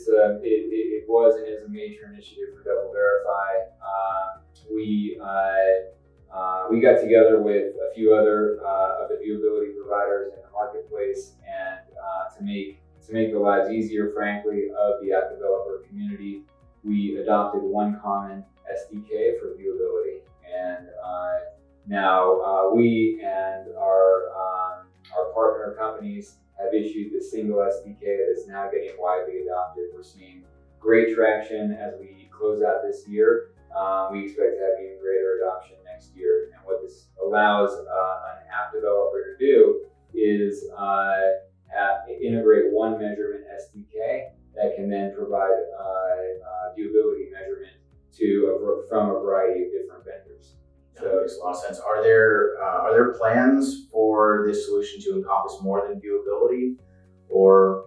it was and is a major initiative for DoubleVerify. We got together with a few other of the viewability providers in the marketplace, and to make the lives easier, frankly, of the app developer community, we adopted one common SDK for viewability. And now we and our partner companies have issued the single SDK that is now getting widely adopted. We're seeing great traction as we close out this year. We expect to have even greater adoption next year. And what this allows an app developer to do is integrate one measurement SDK that can then provide viewability measurement from a variety of different vendors. That makes a lot of sense. Are there plans for this solution to encompass more than viewability, or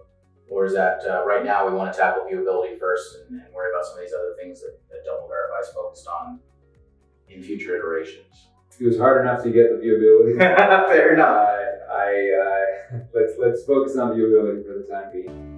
is that right now we want to tackle viewability first and worry about some of these other things that DoubleVerify is focused on in future iterations? It was hard enough to get the viewability. Fair enough. Let's focus on viewability for the time being.